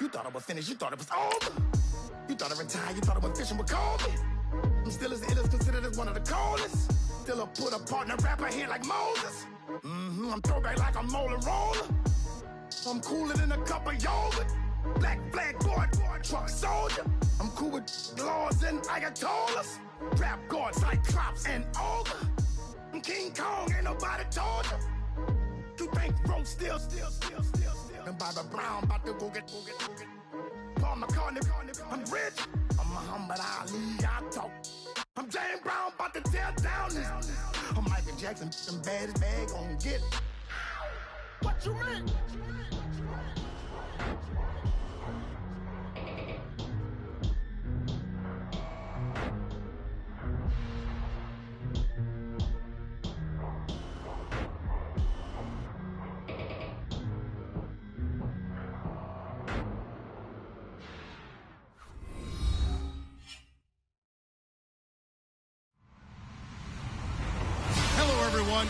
You thought it was finished, you thought it was over. You thought it retired, you thought it was fishing with Kobe. I'm still as ill as considered as one of the coldest. Still a put apart in a rapper here like Moses. I'm throwback like a molar roller. I'm cooler than a cup of yogurt. Black flag boy, truck soldier. I'm cool with laws and Ayatollahs. Rap god, Cyclops and ogre. I'm King Kong, ain't nobody told you. You think road still. And Bobby Brown about to go get. Paul McCartney, I'm rich. I'm Muhammad Ali, I talk. I'm James Brown, about to tear down this. I'm Michael Jackson, some baddest bag gon' get. What you mean?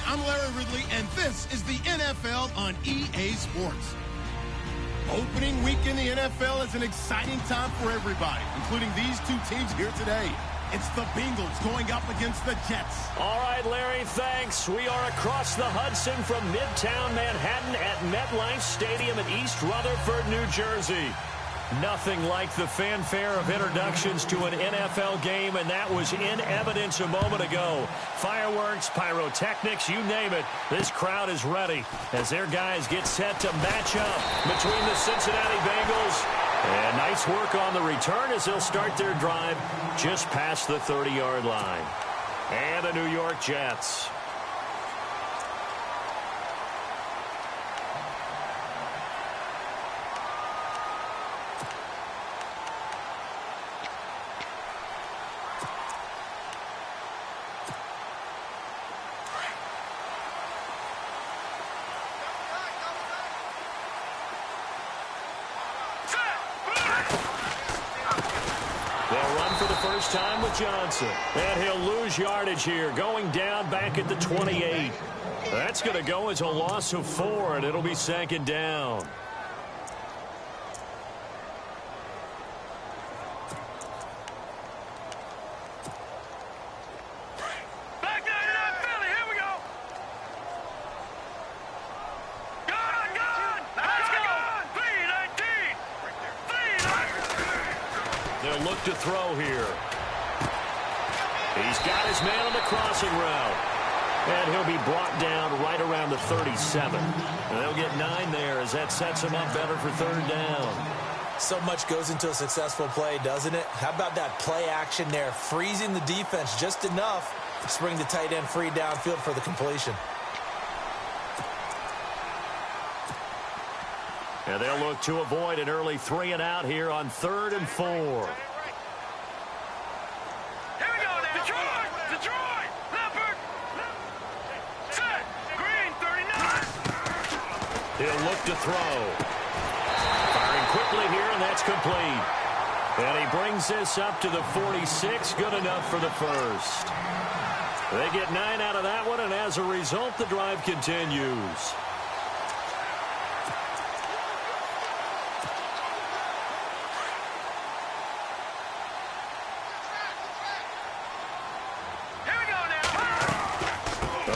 I'm Larry Ridley, and this is the NFL on EA Sports. Opening week in the NFL is an exciting time for everybody, including these two teams here today. It's the Bengals going up against the Jets. All right, Larry, thanks. We are across the Hudson from Midtown Manhattan at MetLife Stadium in East Rutherford, New Jersey. Nothing like the fanfare of introductions to an NFL game, and that was in evidence a moment ago. Fireworks, pyrotechnics, you name it. This crowd is ready as their guys get set to match up between the Cincinnati Bengals. And nice work on the return as they'll start their drive just past the 30-yard line. And the New York Jets. Time with Johnson, and he'll lose yardage here, going down back at the 28. That's going to go as a loss of 4, and it'll be 2nd down. Back down, Philly, here we go. Gone. Let's go. 3-19. They'll look to throw here. He's got his man on the crossing route. And he'll be brought down right around the 37. And they'll get 9 there as that sets him up better for 3rd down. So much goes into a successful play, doesn't it? How about that play action there? Freezing the defense just enough to bring the tight end free downfield for the completion. And they'll look to avoid an early 3-and-out here on 3rd and 4. He'll look to throw. Firing quickly here, and that's complete. And he brings this up to the 46. Good enough for the first. They get 9 out of that one, and as a result, the drive continues.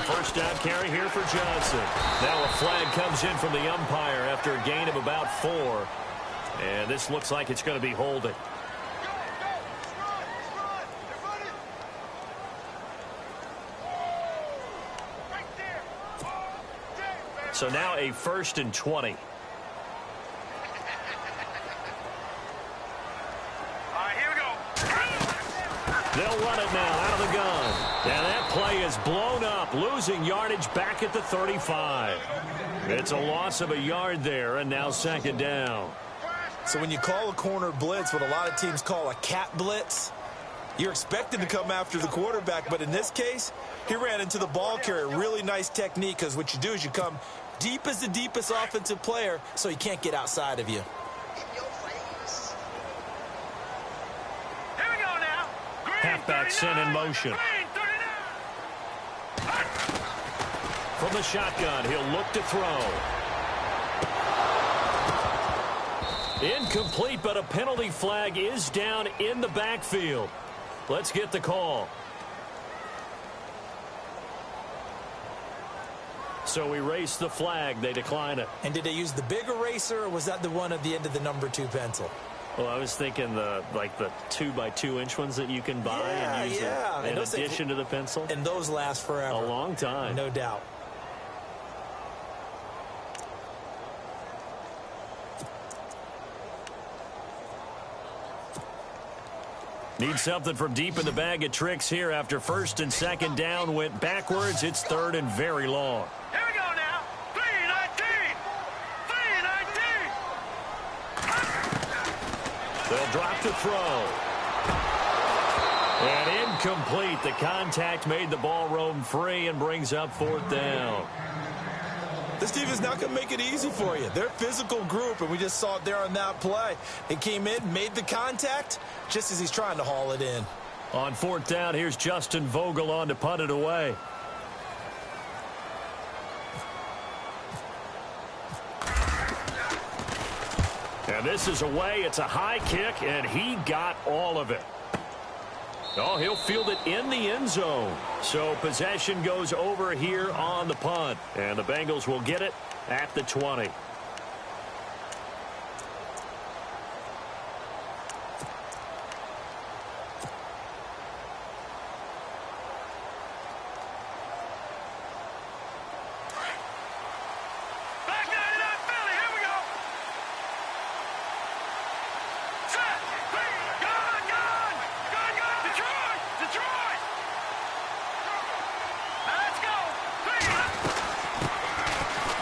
First down carry here for Johnson. Now a flag comes in from the umpire after a gain of about 4. And this looks like it's going to be holding. So now a 1st and 20. They'll run it now out of the gun. And that play is blown up, losing yardage back at the 35. It's a loss of a yard there, and now 2nd down. So when you call a corner blitz, what a lot of teams call a cat blitz, you're expected to come after the quarterback. But in this case, he ran into the ball carrier. Really nice technique, because what you do is you come deep as the deepest offensive player so he can't get outside of you. Halfback sent in motion. From the shotgun, he'll look to throw. Incomplete, but a penalty flag is down in the backfield. Let's get the call. So we race the flag. They decline it. And did they use the big eraser, or was that the one at the end of the number 2 pencil? Well, I was thinking the 2x2-inch ones that you can buy and use in addition to the pencil. And those last forever. A long time. No doubt. Need something from deep in the bag of tricks here after first and second down went backwards. It's third and very long. Here we go now. 3-19. 3-19. They'll drop to throw. And incomplete. The contact made the ball roam free and brings up fourth down. This team is not going to make it easy for you. They're a physical group, and we just saw it there on that play. He came in, made the contact, just as he's trying to haul it in. On fourth down, here's Justin Vogel on to punt it away. And this is away. It's a high kick, and he got all of it. Oh, he'll field it in the end zone. So possession goes over here on the punt. And the Bengals will get it at the 20. Back down to that Philly. Here we go. Set. Gun. Detroit. Let's go.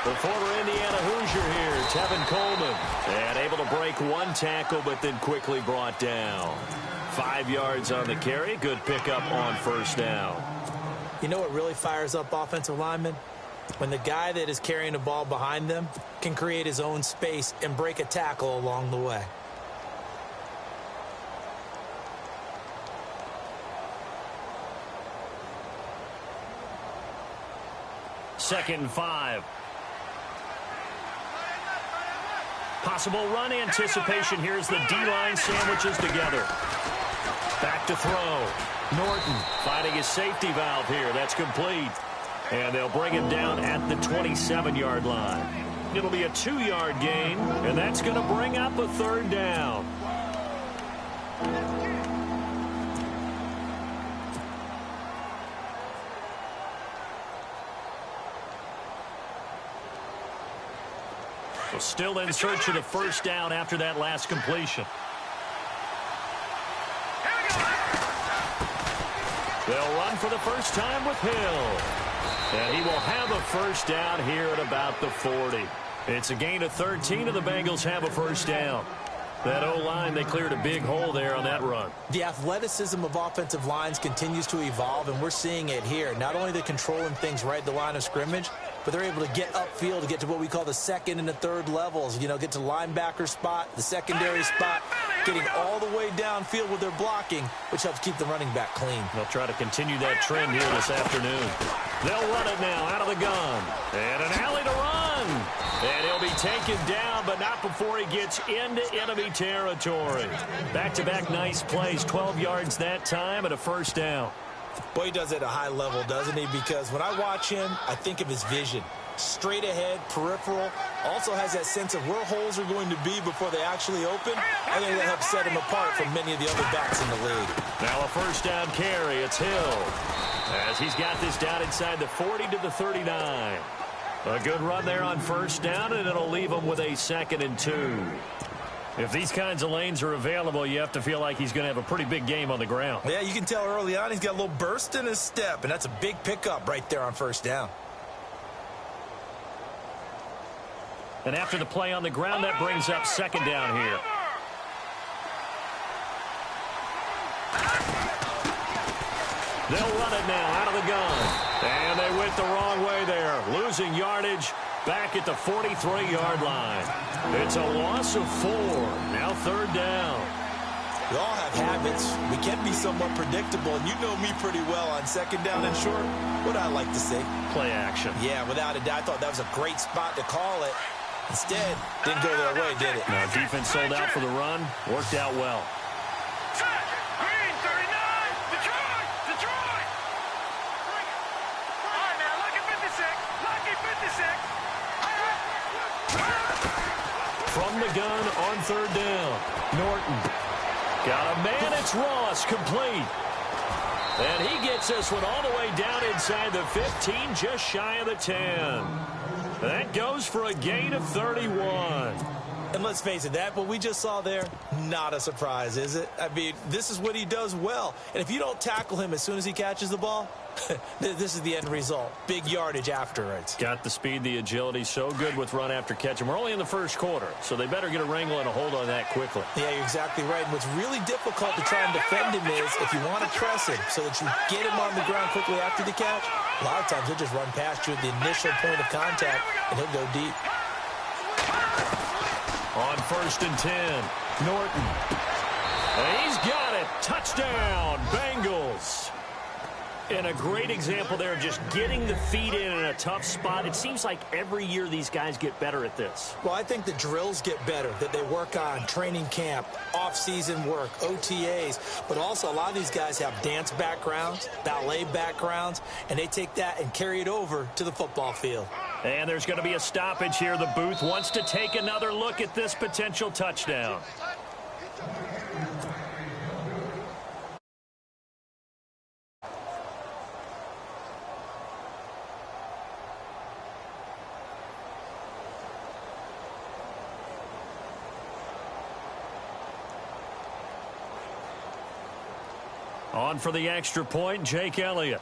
The former Indiana Hoosier here, Tevin Coleman. And able to break one tackle, but then quickly brought down. 5 yards on the carry. Good pickup on first down. You know what really fires up offensive linemen? When the guy that is carrying the ball behind them can create his own space and break a tackle along the way. Second and 5. Possible run anticipation. Here's the D-line sandwiches together. Back to throw. Norton finding his safety valve here. That's complete. And they'll bring him down at the 27-yard line. It'll be a 2-yard gain, and that's going to bring up a third down. Well, still in search of the first down after that last completion. They'll run for the first time with Hill. And he will have a first down here at about the 40. It's a gain of 13, and the Bengals have a first down. That O-line, they cleared a big hole there on that run. The athleticism of offensive lines continues to evolve, and we're seeing it here. Not only they're controlling things right at the line of scrimmage, but they're able to get upfield to get to what we call the second and the third levels. You know, get to linebacker spot, the secondary spot, getting all the way downfield with their blocking, which helps keep the running back clean. They'll try to continue that trend here this afternoon. They'll run it now out of the gun. And an alley to run. And he'll be taken down, but not before he gets into enemy territory. Back-to-back nice plays, 12 yards that time and a first down. Boy, he does it at a high level, doesn't he? Because when I watch him, I think of his vision. Straight ahead, peripheral, also has that sense of where holes are going to be before they actually open. I think that helps set him apart from many of the other backs in the league. Now a first down carry. It's Hill. As he's got this down inside the 40 to the 39. A good run there on first down, and it'll leave him with a 2nd and 2. If these kinds of lanes are available, you have to feel like he's going to have a pretty big game on the ground. Yeah, you can tell early on he's got a little burst in his step, and that's a big pickup right there on first down. And after the play on the ground, that brings up second down here. They'll run it now out of the gun. And they went the wrong way there, losing yardage back at the 43-yard line. It's a loss of 4. Now third down. We all have habits. We can be somewhat predictable, and you know me pretty well on second down and short. What I like to say? Play action. Yeah, without a doubt. I thought that was a great spot to call it. Instead, didn't go their way, did it? Now, defense sold out for the run. Worked out well. Set. Green 39. Detroit. Detroit. All right, now, lucky 56. Lucky 56. From the gun on third down. Norton. Got a man. It's Ross. Complete. And he gets this one all the way down inside the 15, just shy of the 10. That goes for a gain of 31. And let's face it, what we just saw there, not a surprise, is it? I mean, this is what he does well. And if you don't tackle him as soon as he catches the ball, this is the end result. Big yardage afterwards. Got the speed, the agility, so good with run after catch. And we're only in the first quarter, so they better get a wrangle and a hold on that quickly. Yeah, you're exactly right. And what's really difficult to try and defend him is if you want to press him so that you get him on the ground quickly after the catch, a lot of times he'll just run past you at the initial point of contact, and he'll go deep. On 1st and 10, Norton. And he's got it. Touchdown, Bengals. And a great example there of just getting the feet in a tough spot. It seems like every year these guys get better at this. Well, I think the drills get better, that they work on training camp, off-season work, OTAs. But also a lot of these guys have dance backgrounds, ballet backgrounds, and they take that and carry it over to the football field. And there's going to be a stoppage here. The booth wants to take another look at this potential touchdown. On for the extra point, Jake Elliott.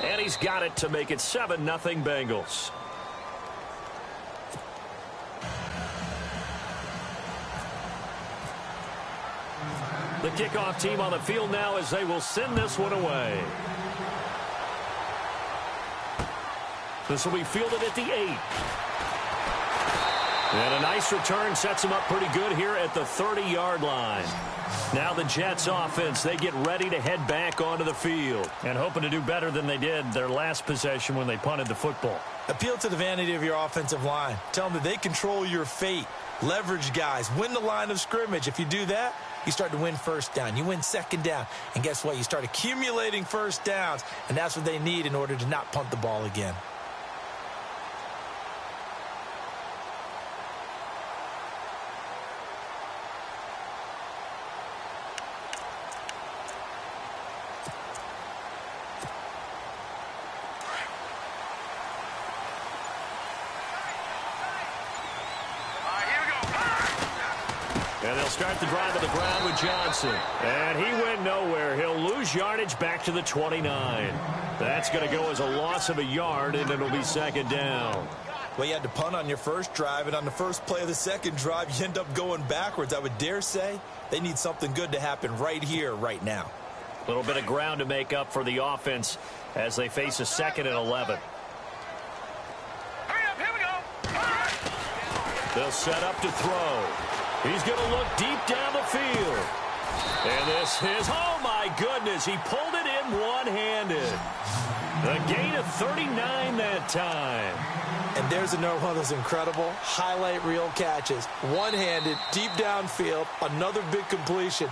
And he's got it to make it 7-0 Bengals. The kickoff team on the field now as they will send this one away. This will be fielded at the 8. And a nice return sets them up pretty good here at the 30-yard line. Now the Jets offense, they get ready to head back onto the field and hoping to do better than they did their last possession when they punted the football. Appeal to the vanity of your offensive line. Tell them that they control your fate. Leverage guys. Win the line of scrimmage. If you do that, you start to win first down. You win second down. And guess what? You start accumulating first downs, and that's what they need in order to not punt the ball again. And they'll start the drive at the ground with Johnson. And he went nowhere. He'll lose yardage back to the 29. That's going to go as a loss of a yard, and it'll be second down. Well, you had to punt on your first drive, and on the first play of the second drive, you end up going backwards. I would dare say they need something good to happen right here, right now. A little bit of ground to make up for the offense as they face a 2nd and 11. Hurry up, here we go. They'll set up to throw. He's going to look deep down the field. And this is, oh my goodness, he pulled it in one-handed. A gain of 39 that time. And there's another one of those incredible highlight reel catches. One-handed, deep downfield, another big completion.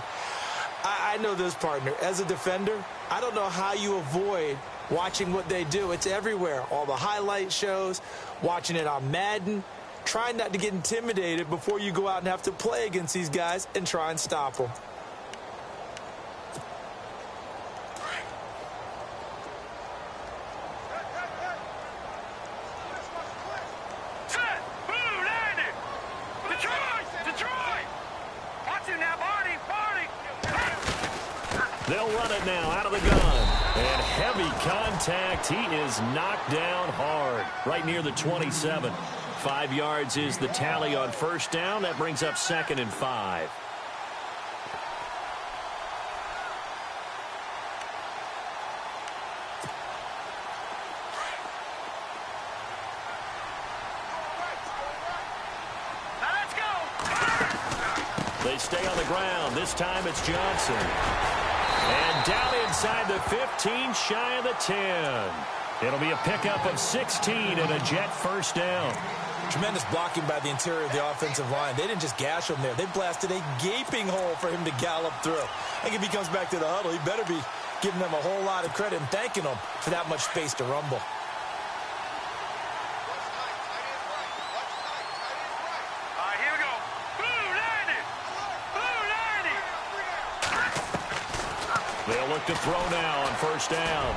I know this, partner. As a defender, I don't know how you avoid watching what they do. It's everywhere. All the highlight shows, watching it on Madden. Try not to get intimidated before you go out and have to play against these guys and try and stop them. Set. Boom, landed. Detroit. Detroit. Watch him now, Barney. Barney. They'll run it now out of the gun. And heavy contact. He is knocked down hard right near the 27. 5 yards is the tally on first down. That brings up 2nd and 5. Now let's go. They stay on the ground. This time it's Johnson. And down inside the 15, shy of the 10. It'll be a pickup of 16 and a Jet first down. Tremendous blocking by the interior of the offensive line. They didn't just gash him there. They blasted a gaping hole for him to gallop through. I think if he comes back to the huddle, he better be giving them a whole lot of credit and thanking them for that much space to rumble. Here we go. Blue 90. Blue 90. They'll look to throw now on first down.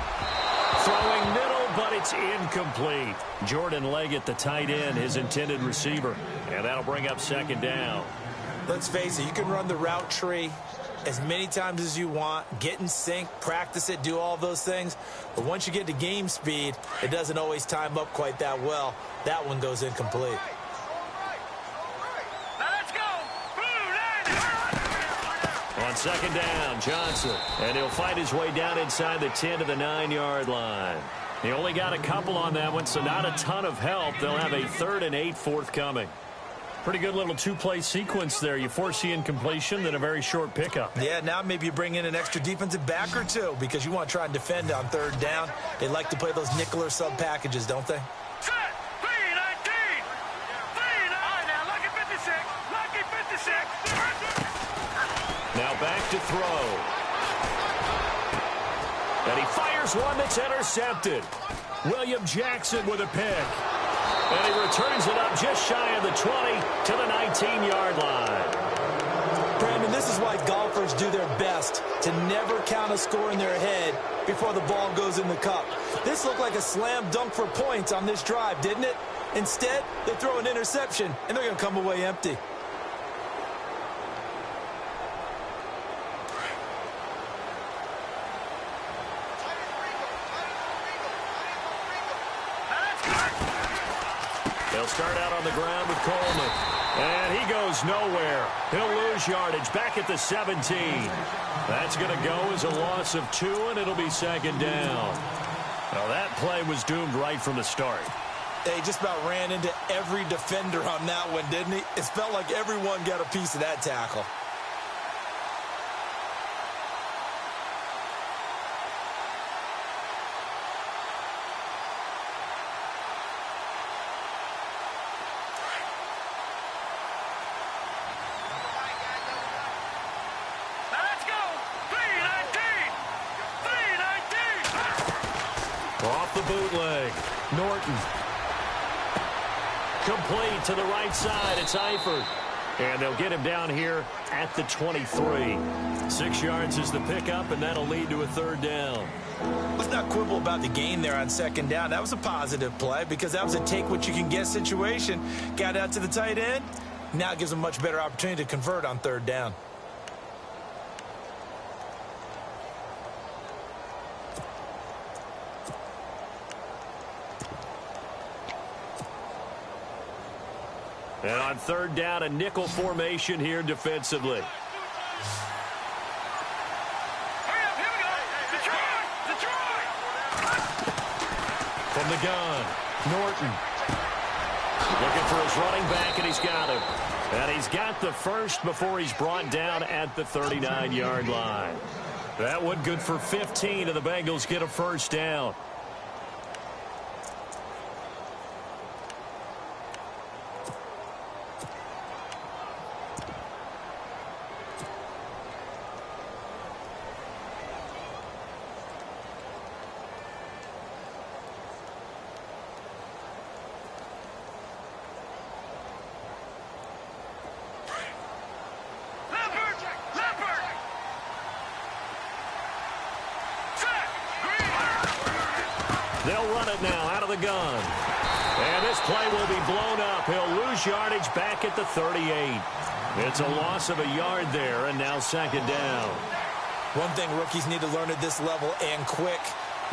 Throwing middle, but it's incomplete. Jordan Leggett, the tight end, his intended receiver. And that'll bring up second down. Let's face it, you can run the route tree as many times as you want, get in sync, practice it, do all those things. But once you get to game speed, it doesn't always time up quite that well. That one goes incomplete. On second down, Johnson. And he'll fight his way down inside the 10 to the 9-yard line. He only got a couple on that one, so not a ton of help. They'll have a 3rd and 8 forthcoming. Pretty good little two-play sequence there. You force the incompletion, then a very short pickup. Yeah, now maybe you bring in an extra defensive back or two because you want to try and defend on 3rd down. They like to play those nickel or sub packages, don't they? Set. 3-19. 3-9. Now, lucky 56. Lucky 56. Now back to throw. And he fires one that's intercepted. William Jackson with a pick. And he returns it up just shy of the 20 to the 19-yard line. Brandon, this is why golfers do their best to never count a score in their head before the ball goes in the cup. This looked like a slam dunk for points on this drive, didn't it? Instead, they throw an interception, and they're going to come away empty. They'll start out on the ground with Coleman. And he goes nowhere. He'll lose yardage back at the 17. That's going to go as a loss of 2, and it'll be second down. Now, that play was doomed right from the start. They just about ran into every defender on that one, didn't he? It felt like everyone got a piece of that tackle. Off the bootleg. Norton. Complete to the right side. It's Eifert. And they'll get him down here at the 23. 6 yards is the pickup, and that'll lead to a 3rd down. Let's not quibble about the gain there on second down. That was a positive play because that was a take-what-you-can-get situation. Got out to the tight end. Now it gives them a much better opportunity to convert on 3rd down. And on 3rd down, a nickel formation here defensively. Hurry up, here we go. Detroit! From the gun, Norton. Looking for his running back, and he's got him. And he's got the first before he's brought down at the 39-yard line. That one good for 15, and the Bengals get a first down. They'll run it now out of the gun. And this play will be blown up. He'll lose yardage back at the 38. It's a loss of a yard there, and now second down. One thing rookies need to learn at this level and quick.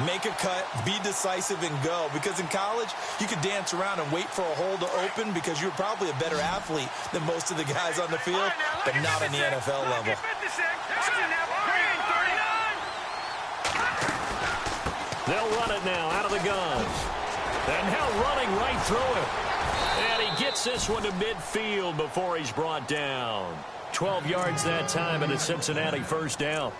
Make a cut, be decisive, and go. Because in college, you could dance around and wait for a hole to open because you're probably a better athlete than most of the guys on the field, but not on the NFL level. They'll run it now out of the gun. And now running right through it. And he gets this one to midfield before he's brought down. 12 yards that time, and a Cincinnati first down.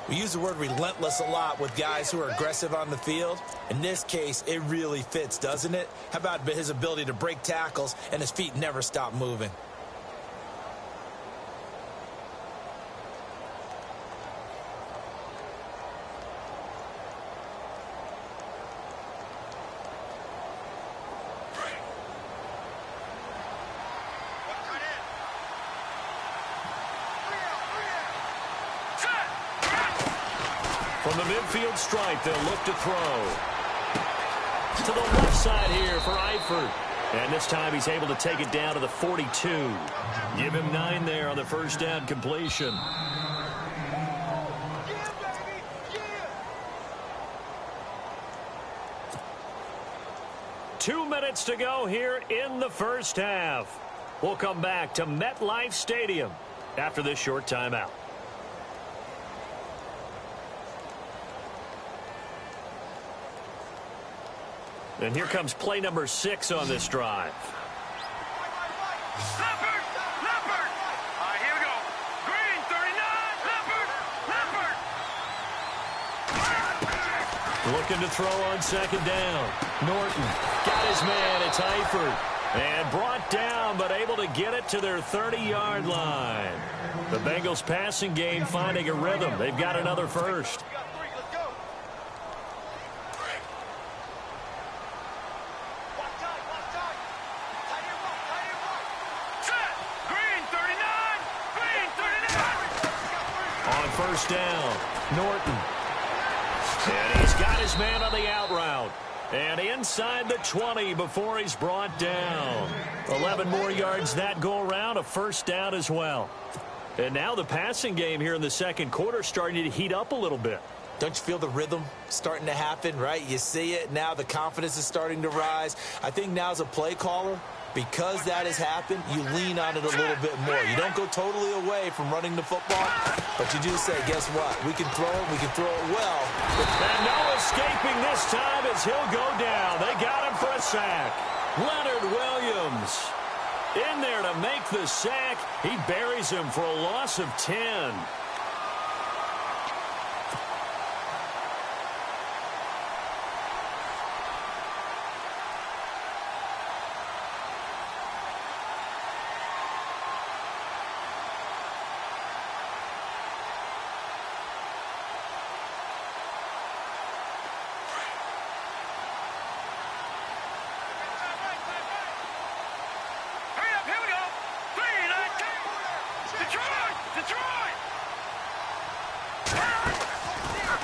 We use the word relentless a lot with guys who are aggressive on the field. In this case, it really fits, doesn't it? How about his ability to break tackles and his feet never stop moving? From the midfield stripe, they'll look to throw. To the left side here for Eifert. And this time he's able to take it down to the 42. Give him 9 there on the first down completion. Two minutes to go here in the first half. We'll come back to MetLife Stadium after this short timeout. And here comes play number 6 on this drive. Leopard! Leopard! All right, here we go. Green, 39, Leopard! Leopard! Looking to throw on second down. Norton got his man. It's Eifert. And brought down, but able to get it to their 30-yard line. The Bengals passing game finding a rhythm. They've got another first. First down, Norton. And he's got his man on the out route. And inside the 20 before he's brought down. 11 more yards that go around, a first down as well. And now the passing game here in the second quarter starting to heat up a little bit. Don't you feel the rhythm starting to happen, right? You see it now. The confidence is starting to rise. I think now as a play caller, because that has happened, you lean on it a little bit more. You don't go totally away from running the football, but you do say, guess what? We can throw it. We can throw it well. And no escaping this time as he'll go down. They got him for a sack. Leonard Williams in there to make the sack. He buries him for a loss of 10.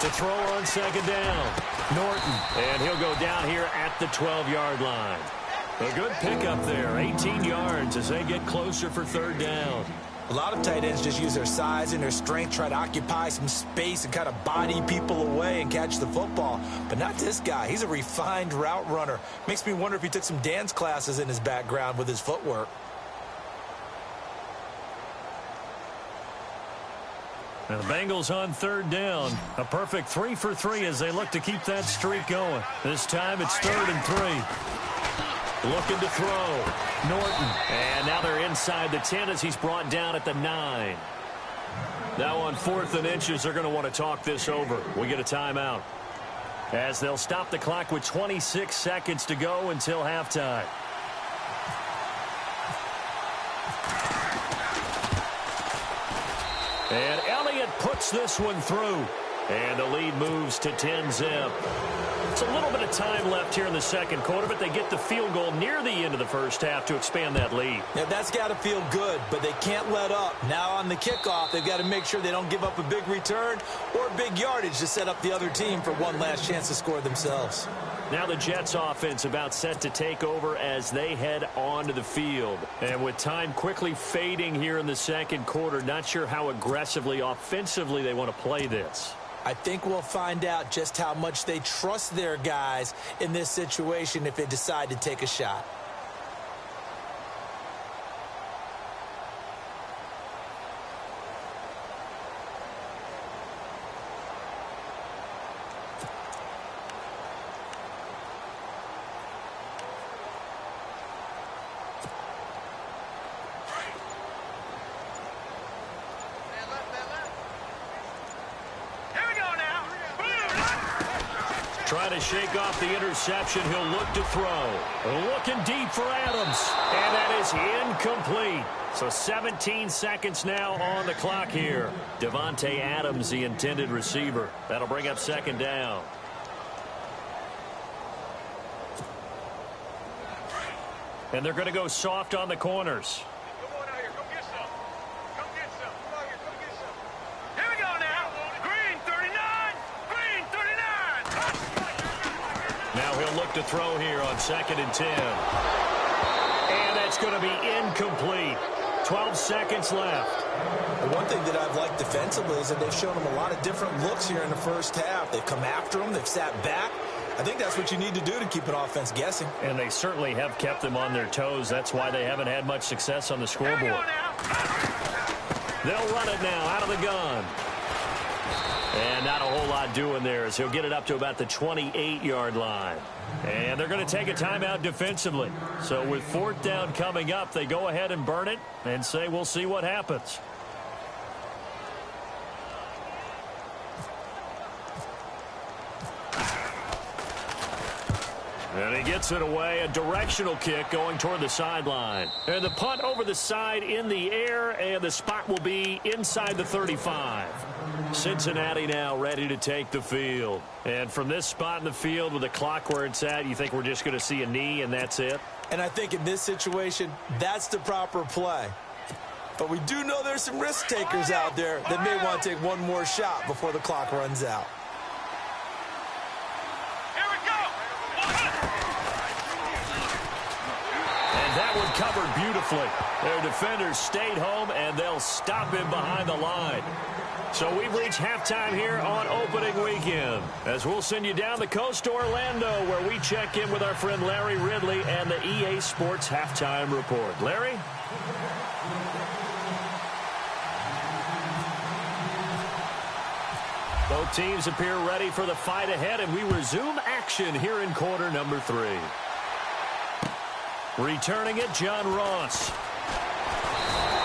To throw on second down, Norton. And he'll go down here at the 12-yard line. A good pickup there, 18 yards as they get closer for third down. A lot of tight ends just use their size and their strength, try to occupy some space and kind of body people away and catch the football. But not this guy. He's a refined route runner. Makes me wonder if he took some dance classes in his background with his footwork. And the Bengals on third down. A perfect 3 for 3 as they look to keep that streak going. This time it's 3rd and 3. Looking to throw. Norton. And now they're inside the 10 as he's brought down at the 9. Now on 4th and inches, they're going to want to talk this over. We get a timeout. As they'll stop the clock with 26 seconds to go until halftime. And Elliott puts this one through. And the lead moves to 10-zip. It's a little bit of time left here in the second quarter, but they get the field goal near the end of the first half to expand that lead. Now, that's got to feel good, but they can't let up. Now on the kickoff, they've got to make sure they don't give up a big return or big yardage to set up the other team for one last chance to score themselves. Now the Jets offense about set to take over as they head onto the field. And with time quickly fading here in the second quarter, not sure how aggressively, offensively they want to play this. I think we'll find out just how much they trust their guys in this situation if they decide to take a shot. Yeah, to shake off the interception. He'll look to throw. Looking deep for Adams. And that is incomplete. So 17 seconds now on the clock here. Davante Adams, the intended receiver. That'll bring up second down. And they're going to go soft on the corners. Come on out here. Come get some. Come get some. Come out here. Come get some. Here we go now. Green 39. Green 39. Now he'll look to throw here on 2nd and 10. And that's going to be incomplete. 12 seconds left. One thing that I've liked defensively is that they've shown them a lot of different looks here in the first half. They've come after them. They've sat back. I think that's what you need to do to keep an offense guessing. And they certainly have kept them on their toes. That's why they haven't had much success on the scoreboard. They'll run it now out of the gun. And not a whole lot doing there as he'll get it up to about the 28-yard line. And they're going to take a timeout defensively. So with 4th down coming up, they go ahead and burn it and say we'll see what happens. And he gets it away, a directional kick going toward the sideline. And the punt over the side in the air, and the spot will be inside the 35. Cincinnati now ready to take the field. And from this spot in the field with the clock where it's at, you think we're just going to see a knee and that's it? And I think in this situation, that's the proper play. But we do know there's some risk takers out there that may want to take one more shot before the clock runs out. That one covered beautifully. Their defenders stayed home, and they'll stop him behind the line. So we've reached halftime here on opening weekend, as we'll send you down the coast to Orlando, where we check in with our friend Larry Ridley and the EA Sports Halftime Report. Larry? Both teams appear ready for the fight ahead, and we resume action here in quarter number 3. Returning it, John Ross.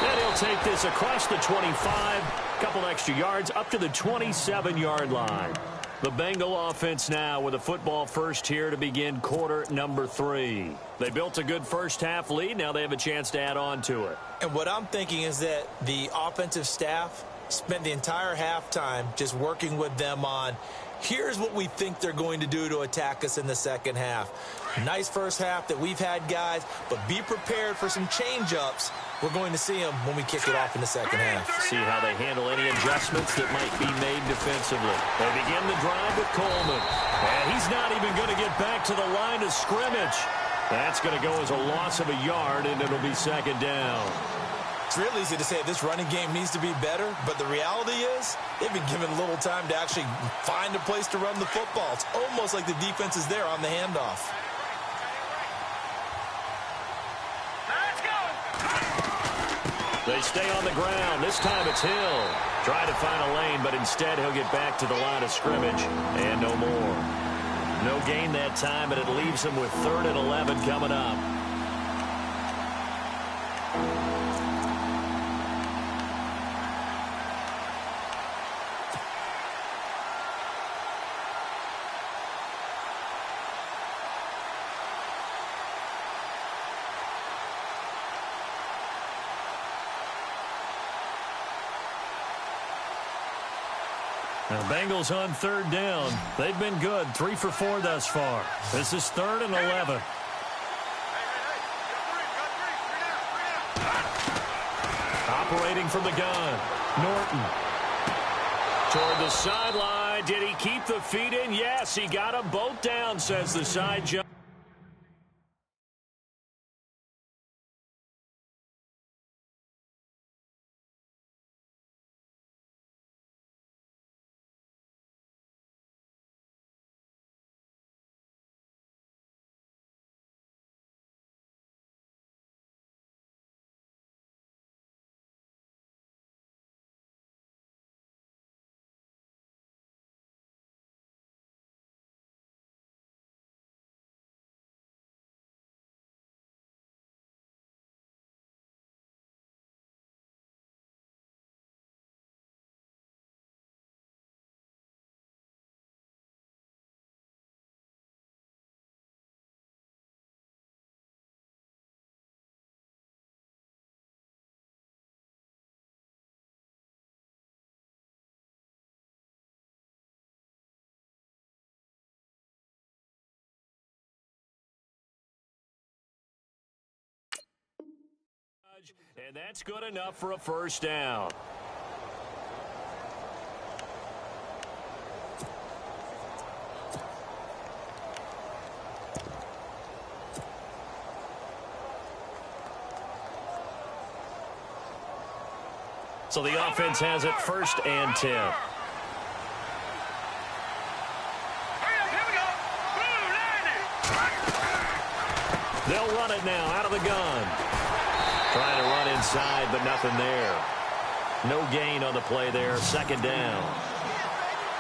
And he'll take this across the 25, couple extra yards up to the 27-yard line. The Bengal offense now with a football first here to begin quarter number 3. They built a good first half lead. Now they have a chance to add on to it. And what I'm thinking is that the offensive staff spent the entire halftime just working with them on, here's what we think they're going to do to attack us in the second half. Nice first half that we've had, guys, but be prepared for some change-ups. We're going to see them when we kick it off in the second half. See how they handle any adjustments that might be made defensively. They begin the drive with Coleman. And he's not even going to get back to the line of scrimmage. That's going to go as a loss of a yard, and it'll be second down. It's real easy to say this running game needs to be better, but the reality is they've been given little time to actually find a place to run the football. It's almost like the defense is there on the handoff. They stay on the ground. This time it's Hill. Try to find a lane, but instead he'll get back to the line of scrimmage and no more. No gain that time, but it leaves him with 3rd and 11 coming up. The Bengals on 3rd down. They've been good, 3 for 4 thus far. This is 3rd and 11. Operating from the gun, Norton. Toward the sideline. Did he keep the feet in? Yes, he got them both down, says the side judge. And that's good enough for a first down. So the offense has it 1st and 10. They'll run it now out of the gun. Trying to run inside, but nothing there. No gain on the play there. 2nd down.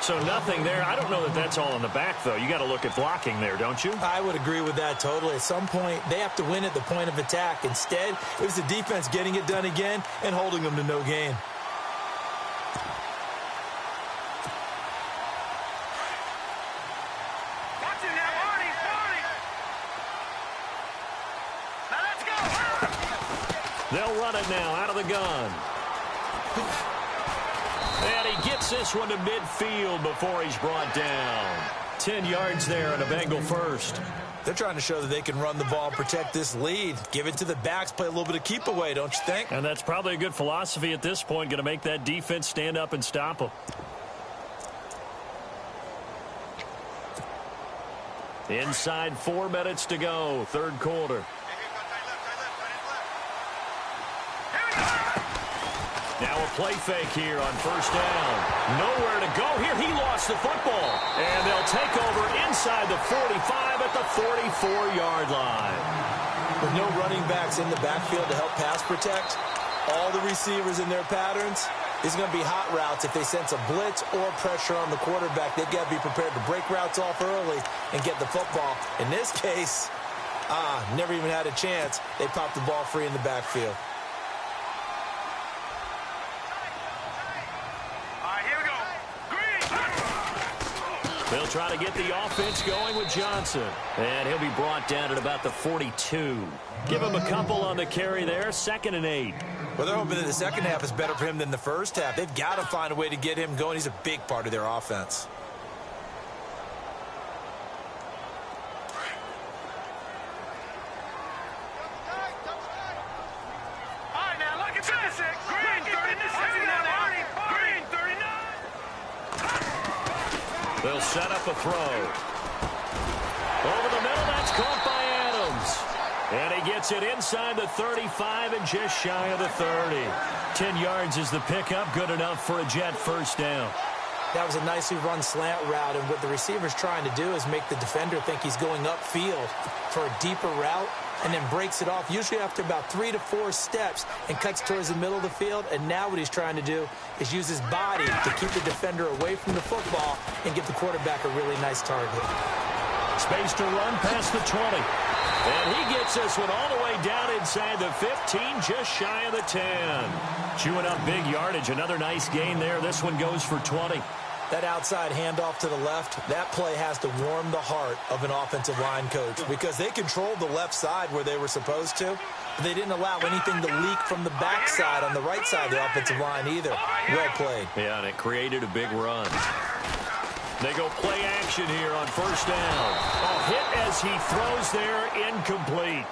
So nothing there. I don't know that that's all in the back, though. You got to look at blocking there, don't you? I would agree with that totally. At some point, they have to win at the point of attack. Instead, it was the defense getting it done again and holding them to no gain. They'll run it now out of the gun. And he gets this one to midfield before he's brought down. 10 yards there and a Bengal first. They're trying to show that they can run the ball, protect this lead. Give it to the backs, play a little bit of keep away, don't you think? And that's probably a good philosophy at this point, going to make that defense stand up and stop them. Inside 4 minutes to go, 3rd quarter. Now a play fake here on 1st down. Nowhere to go here. He lost the football. And they'll take over inside the 45 at the 44-yard line. With no running backs in the backfield to help pass protect, all the receivers in their patterns, it's going to be hot routes if they sense a blitz or pressure on the quarterback. They've got to be prepared to break routes off early and get the football. In this case, never even had a chance. They popped the ball free in the backfield. They'll try to get the offense going with Johnson. And he'll be brought down at about the 42. Give him a couple on the carry there. 2nd and 8. Well, they're hoping that the second half is better for him than the first half. They've got to find a way to get him going. He's a big part of their offense. All right, now look at this. Green 39. Green 39. They'll set up a throw. Over the middle, that's caught by Adams. And he gets it inside the 35 and just shy of the 30. 10 yards is the pickup, good enough for a Jet 1st down. That was a nicely run slant route, and what the receiver's trying to do is make the defender think he's going upfield for a deeper route, and then breaks it off, usually after about 3 to 4 steps, and cuts towards the middle of the field. And now what he's trying to do is use his body to keep the defender away from the football and give the quarterback a really nice target. Space to run past the 20. And he gets this one all the way down inside the 15, just shy of the 10. Chewing up big yardage. Another nice gain there. This one goes for 20. That outside handoff to the left, that play has to warm the heart of an offensive line coach because they controlled the left side where they were supposed to. But they didn't allow anything to leak from the backside on the right side of the offensive line either. Well played. Yeah, and it created a big run. They go play action here on 1st down. A hit as he throws there, incomplete.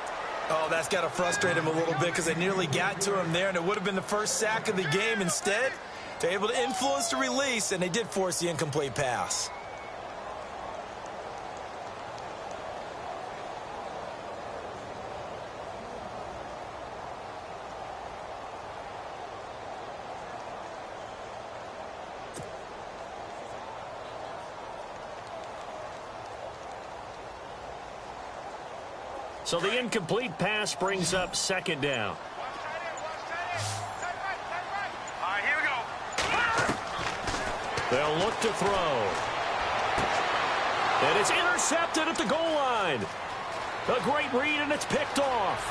Oh, that's got to frustrate him a little bit because they nearly got to him there, and it would have been the first sack of the game. Instead, they're able to influence the release, and they did force the incomplete pass. So the incomplete pass brings up 2nd down. All right, here we go. They'll look to throw. And it's intercepted at the goal line. A great read, and it's picked off.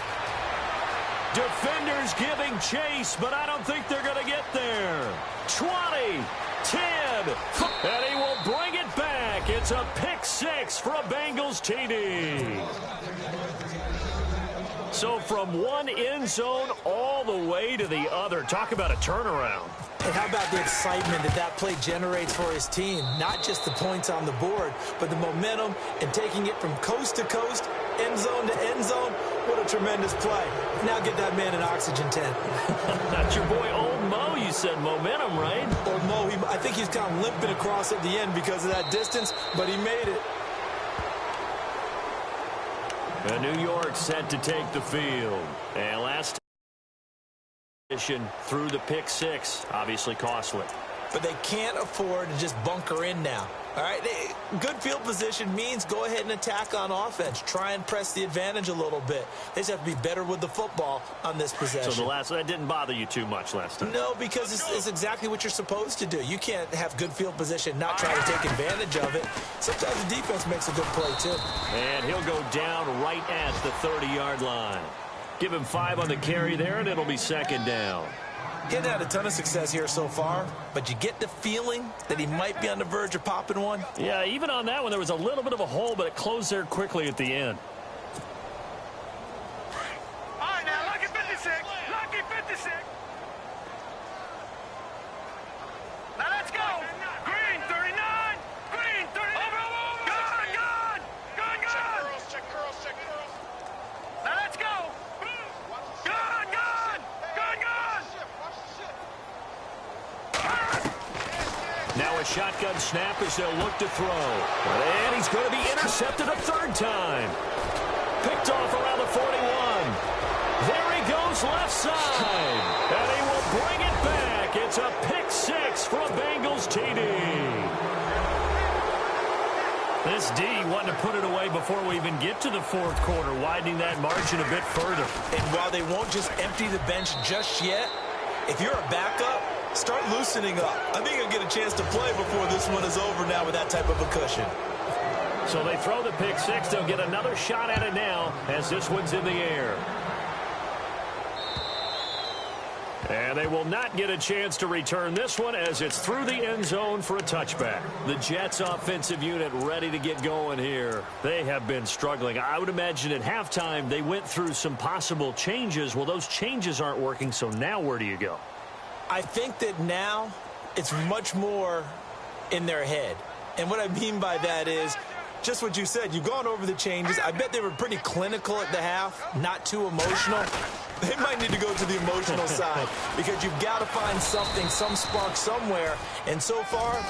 Defenders giving chase, but I don't think they're going to get there. 20, 10, and he will bring it back. It's a pick 6 for a Bengals TD. So from one end zone all the way to the other. Talk about a turnaround. And how about the excitement that that play generates for his team? Not just the points on the board, but the momentum and taking it from coast to coast end zone to end zone. What a tremendous play. Now get that man an oxygen tent. That's your boy, Old Mo. You said momentum, right? Old Mo, I think he's kind of limping across at the end because of that distance, but he made it. New York set to take the field. And last position through the pick six. Obviously costly. But they can't afford to just bunker in now. All right, good field position means go ahead and attack on offense. Try and press the advantage a little bit. They just have to be better with the football on this possession. So that didn't bother you too much last time? No, because it's exactly what you're supposed to do. You can't have good field position, not try to take advantage of it. Sometimes the defense makes a good play, too. And he'll go down right at the 30-yard line. Give him 5 on the carry there, and it'll be second down. He hasn't had a ton of success here so far, but you get the feeling that he might be on the verge of popping one. Yeah, even on that one, there was a little bit of a hole, but it closed there quickly at the end. All right, now, lucky 56. Lucky 56. Now, let's go. Green, 39. Green, 39. Over. Gone. Check curls. Now, let's go. Gone. Now a shotgun snap as they'll look to throw. And he's going to be intercepted a third time. Picked off around the 41. There he goes left side. And he will bring it back. It's a pick six for a Bengals TD. This D wanted to put it away before we even get to the fourth quarter, widening that margin a bit further. And while they won't just empty the bench just yet, if you're a backup, start loosening up. I think you'll get a chance to play before this one is over now with that type of a cushion. So they throw the pick six. They'll get another shot at it now as this one's in the air. And they will not get a chance to return this one as it's through the end zone for a touchback. The Jets offensive unit ready to get going here. They have been struggling. I would imagine at halftime they went through some possible changes. Well, those changes aren't working, so now where do you go? I think that now it's much more in their head. And what I mean by that is just what you said. You've gone over the changes. I bet they were pretty clinical at the half, not too emotional. They might need to go to the emotional side because you've got to find something, some spark somewhere. And so far,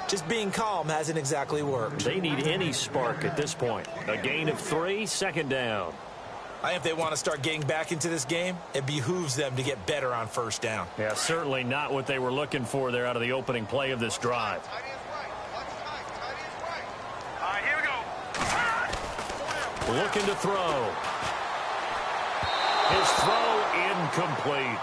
just being calm hasn't exactly worked. They need any spark at this point. A gain of 3, second down. I think if they want to start getting back into this game, it behooves them to get better on first down. Yeah, certainly not what they were looking for there out of the opening play of this drive. All right, here we go. Looking to throw. His throw incomplete.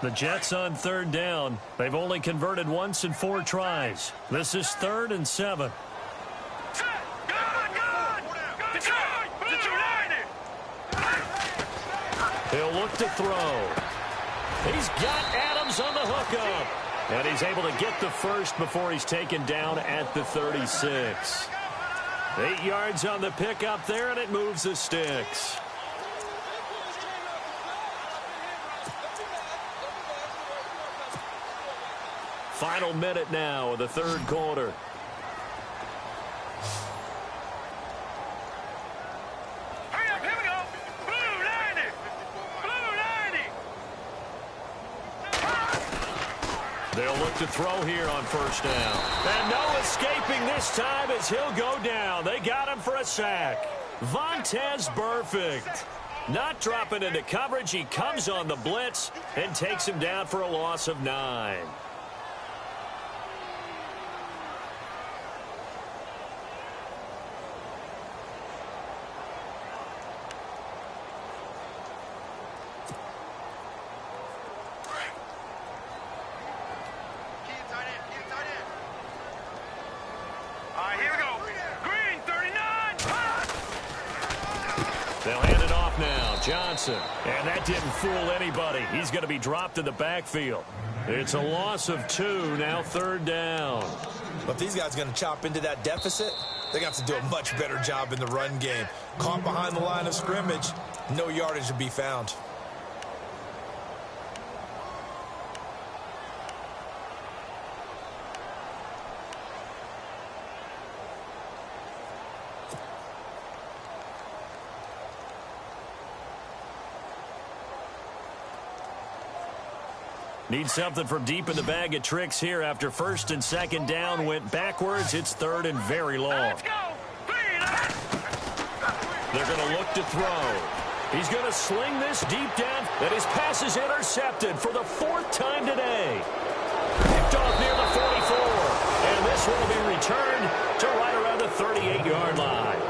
The Jets on third down. They've only converted once in 4 tries. This is 3rd and 7. He'll look to throw. He's got Adams on the hookup. And he's able to get the first before he's taken down at the 36. 8 yards on the pickup there, and it moves the sticks. Final minute now of the third quarter. Hurry up, here we go. Blue 90. Blue 90. They'll look to throw here on first down. And no escaping this time as he'll go down. They got him for a sack. Vontaze Burfict. Not dropping into coverage. He comes on the blitz and takes him down for a loss of 9. Johnson, and that didn't fool anybody. He's going to be dropped in the backfield. It's a loss of 2, now 3rd down. But if these guys are going to chop into that deficit, they're going to have to do a much better job in the run game. Caught behind the line of scrimmage, no yardage to be found. Need something from deep in the bag of tricks here after first and second down went backwards. It's third and very long. Let's go. They're going to look to throw. He's going to sling this deep down, and his pass is intercepted for the fourth time today. Picked off near the 44, and this will be returned to right around the 38-yard line.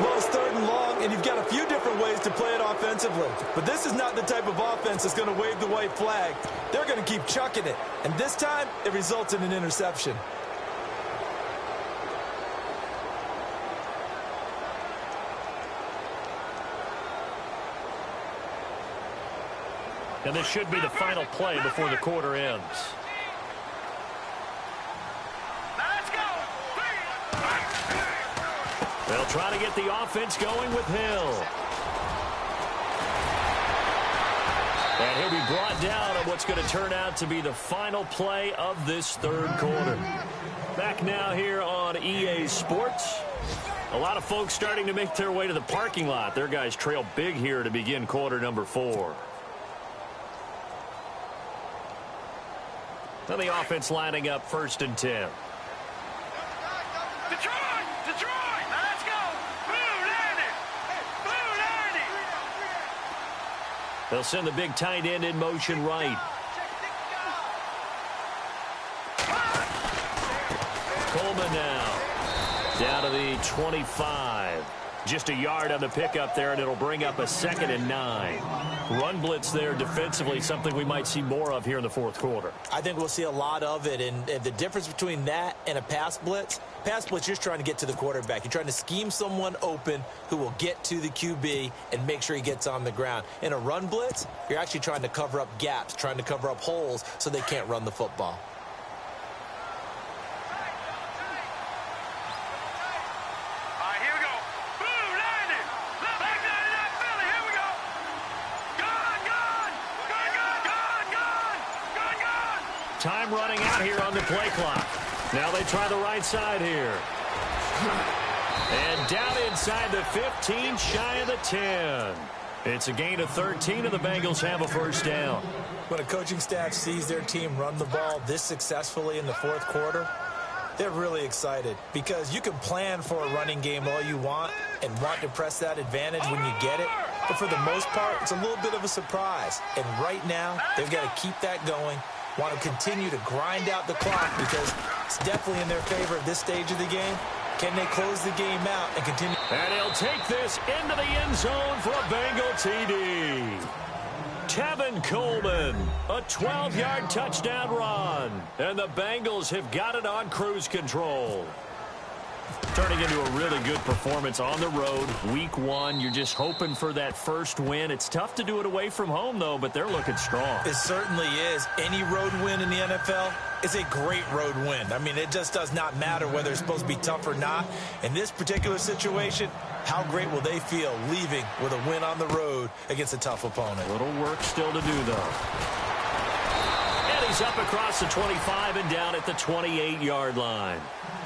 Well, it's third and long, and you've got a few different ways to play it offensively. But this is not the type of offense that's going to wave the white flag. They're going to keep chucking it. And this time, it results in an interception. And this should be the final play before the quarter ends. Let's go. They'll try to get the offense going with Hill. And he'll be brought down on what's going to turn out to be the final play of this third quarter. Back now here on EA Sports. A lot of folks starting to make their way to the parking lot. Their guys trail big here to begin quarter number 4. Now the offense lining up first and 10. Detroit! Detroit! Let's go! Blue Landy! Blue Landy! They'll send the big tight end in motion right. Coleman now down to the 25. Just a yard on the pickup there, and it'll bring up a 2nd and 9. Run blitz there defensively, something we might see more of here in the fourth quarter. I think we'll see a lot of it, and the difference between that and a pass blitz, you're just trying to get to the quarterback. You're trying to scheme someone open who will get to the QB and make sure he gets on the ground. In a run blitz, you're actually trying to cover up gaps, trying to cover up holes so they can't run the football. Time running out here on the play clock. Now they try the right side here. And down inside the 15, shy of the 10. It's a gain of 13, and the Bengals have a first down. When a coaching staff sees their team run the ball this successfully in the fourth quarter, they're really excited because you can plan for a running game all you want and want to press that advantage when you get it. But for the most part, it's a little bit of a surprise. And right now, they've got to keep that going. Want to continue to grind out the clock because it's definitely in their favor at this stage of the game. Can they close the game out and continue? And he'll take this into the end zone for a Bengal TD. Tevin Coleman, a 12-yard touchdown run. And the Bengals have got it on cruise control. Turning into a really good performance on the road. Week 1, you're just hoping for that first win. It's tough to do it away from home, though, but they're looking strong. It certainly is. Any road win in the NFL is a great road win. I mean, it just does not matter whether it's supposed to be tough or not. In this particular situation, how great will they feel leaving with a win on the road against a tough opponent? A little work still to do, though. And he's up across the 25 and down at the 28-yard line.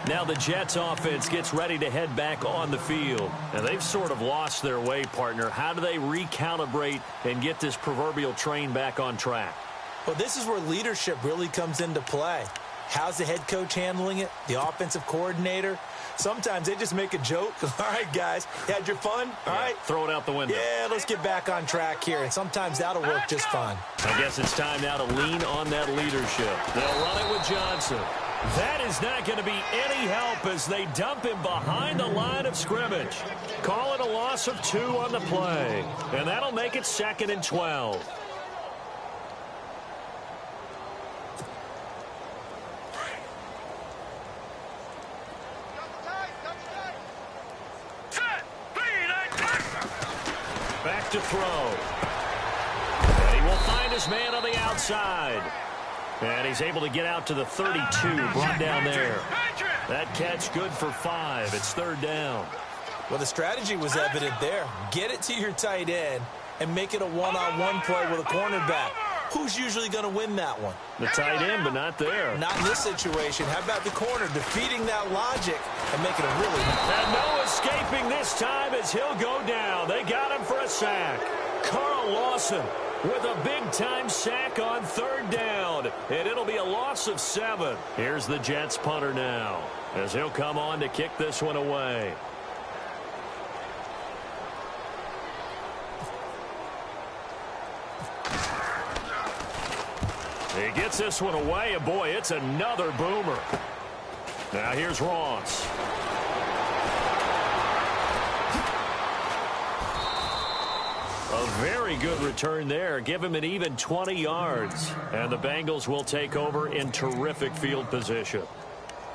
Now the Jets offense gets ready to head back on the field. And they've sort of lost their way, partner. How do they recalibrate and get this proverbial train back on track? Well, this is where leadership really comes into play. How's the head coach handling it? The offensive coordinator? Sometimes they just make a joke. All right, guys, you had your fun? All right. Throw it out the window. Yeah, let's get back on track here. And sometimes that'll work just fine. I guess it's time now to lean on that leadership. They'll run it with Johnson. That is not going to be any help as they dump him behind the line of scrimmage. Call it a loss of 2 on the play. And that'll make it 2nd and 12. Back to throw. And he will find his man on the outside. And he's able to get out to the 32, brought down there. That catch good for 5. It's 3rd down. Well, the strategy was evident there. Get it to your tight end and make it a one-on-one play with a cornerback. Who's usually going to win that one? The tight end, but not there. Not in this situation. How about the corner defeating that logic and making a really... And no escaping this time as he'll go down. They got him for a sack. Carl Lawson with a big-time sack on third down, and it'll be a loss of 7. Here's the Jets punter now, as he'll come on to kick this one away. He gets this one away, and boy, it's another boomer. Now here's Ross. A very good return there. Give him an even 20 yards. And the Bengals will take over in terrific field position.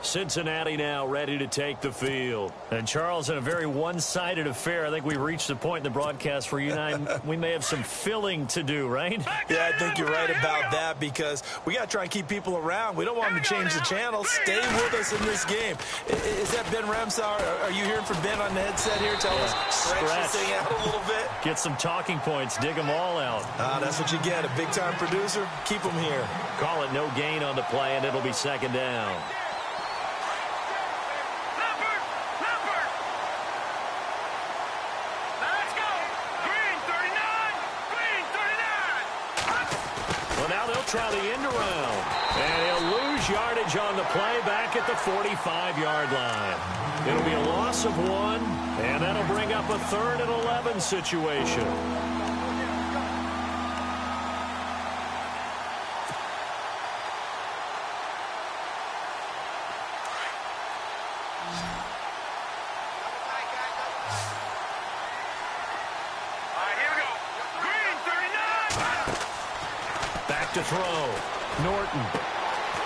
Cincinnati now ready to take the field. And Charles, in a very one-sided affair, I think we've reached the point in the broadcast where you and I, we may have some filling to do, right? Yeah, I think you're right about that because we got to try and keep people around. We don't want them to change the channel. Stay with us in this game. Is that Ben Ramsar? Are you hearing from Ben on the headset here? Tell us, stretch this thing out a little bit. Get some talking points. Dig them all out. That's what you get. A big-time producer. Keep them here. Call it no gain on the play, and it'll be second down. Try the end around, and he'll lose yardage on the play back at the 45-yard line. It'll be a loss of 1, and that'll bring up a 3rd and 11 situation. To throw. Norton.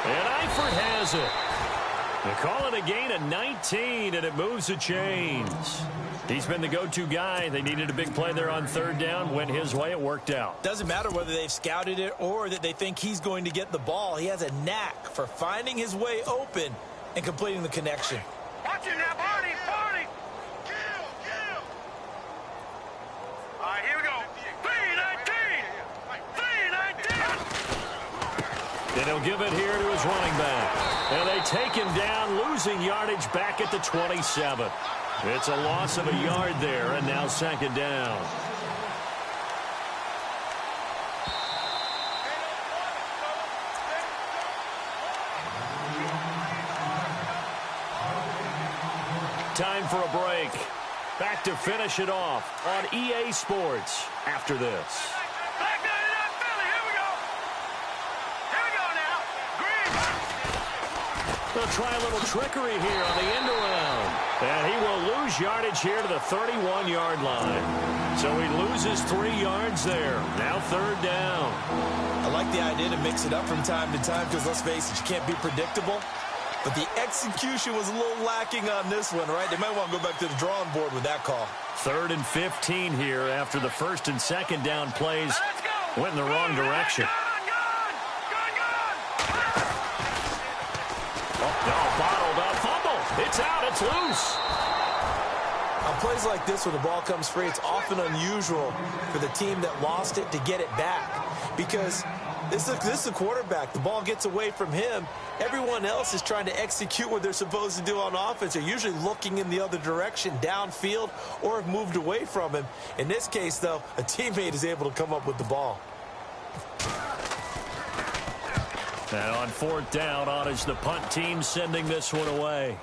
And Eifert has it. They call it a gain of 19, and it moves the chains. He's been the go-to guy. They needed a big play there on third down. Went his way. It worked out. Doesn't matter whether they've scouted it or that they think he's going to get the ball. He has a knack for finding his way open and completing the connection. Watch it now, Barney. All right, here we go. 3-19. And he'll give it here to his running back. And they take him down, losing yardage back at the 27. It's a loss of a yard there, and now second down. Time for a break. Back to finish it off on EA Sports after this. They'll try a little trickery here on the end around. And he will lose yardage here to the 31-yard line. So he loses 3 yards there. Now third down. I like the idea to mix it up from time to time because, let's face it, you can't be predictable. But the execution was a little lacking on this one, right? They might want to go back to the drawing board with that call. 3rd and 15 here after the first and second down plays went in the wrong direction. Bottled up, fumble. It's out, it's loose. On plays like this, when the ball comes free, it's often unusual for the team that lost it to get it back. Because this is a quarterback. The ball gets away from him. Everyone else is trying to execute what they're supposed to do on offense. They're usually looking in the other direction, downfield, or have moved away from him. In this case, though, a teammate is able to come up with the ball. And on 4th down, on is the punt team sending this one away.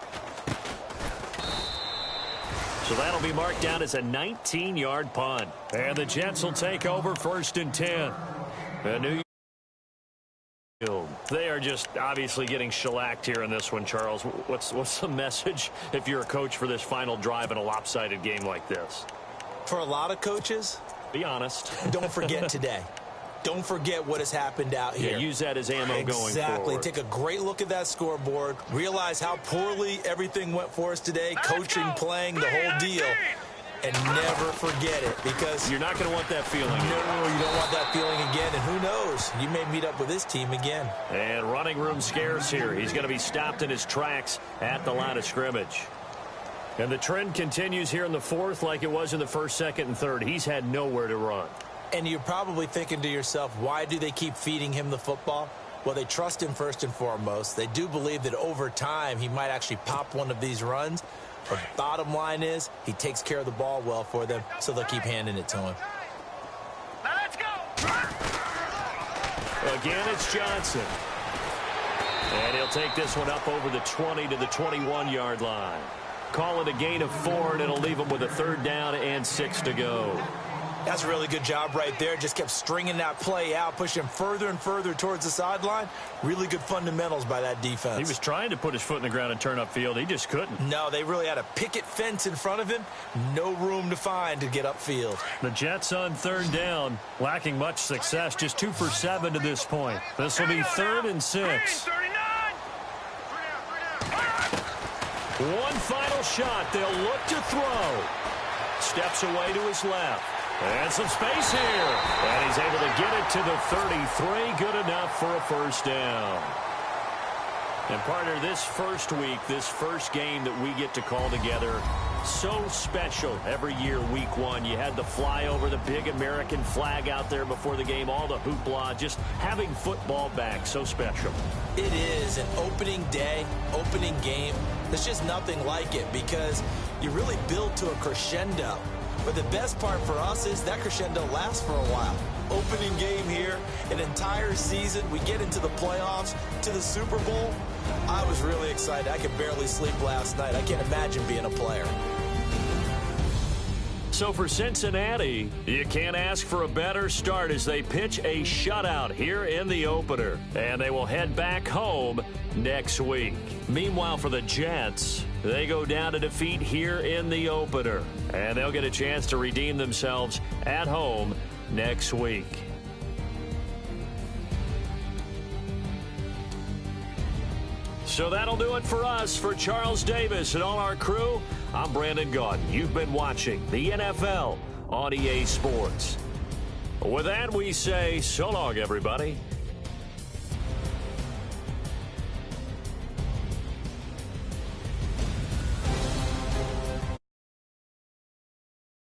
So that'll be marked down as a 19-yard punt. And the Jets will take over 1st and 10. A New York. They are just obviously getting shellacked here in this one, Charles. What's the message if you're a coach for this final drive in a lopsided game like this? For a lot of coaches, be honest. Don't forget today. Don't forget what has happened out here. Yeah, use that as ammo going forward. Exactly. Take a great look at that scoreboard. Realize how poorly everything went for us today. Coaching, playing, the whole deal. And never forget it because you're not going to want that feeling. No, you don't want that feeling again. And who knows? You may meet up with this team again. And running room scarce here. He's going to be stopped in his tracks at the line of scrimmage. And the trend continues here in the 4th like it was in the 1st, 2nd, and 3rd. He's had nowhere to run. And you're probably thinking to yourself, why do they keep feeding him the football? Well, they trust him first and foremost. They do believe that over time he might actually pop one of these runs. But the bottom line is he takes care of the ball well for them, so they'll keep handing it to him. Now let's go. Again, it's Johnson. And he'll take this one up over the 20 to the 21-yard line. Call it a gain of 4, and it'll leave him with a 3rd down and 6 to go. That's a really good job right there. Just kept stringing that play out, pushing further and further towards the sideline. Really good fundamentals by that defense. He was trying to put his foot in the ground and turn upfield. He just couldn't. No, they really had a picket fence in front of him. No room to find to get upfield. The Jets on 3rd down, lacking much success. Just 2 for 7 to this point. This will be 3rd and 6. One final shot. They'll look to throw. Steps away to his left. And some space here. And he's able to get it to the 33. Good enough for a 1st down. And partner, this first week, this first game that we get to call together, so special every year, week 1. You had the flyover, the big American flag out there before the game, all the hoopla, just having football back, so special. It is an opening day, opening game. There's just nothing like it because you really build to a crescendo. But the best part for us is that crescendo lasts for a while. Opening game here, an entire season. We get into the playoffs, to the Super Bowl. I was really excited. I could barely sleep last night. I can't imagine being a player. So for Cincinnati, you can't ask for a better start as they pitch a shutout here in the opener. And they will head back home next week. Meanwhile, for the Jets, they go down to defeat here in the opener. And they'll get a chance to redeem themselves at home next week. So that'll do it for us. For Charles Davis and all our crew, I'm Brandon Gaudin. You've been watching the NFL on EA Sports. With that, we say so long, everybody.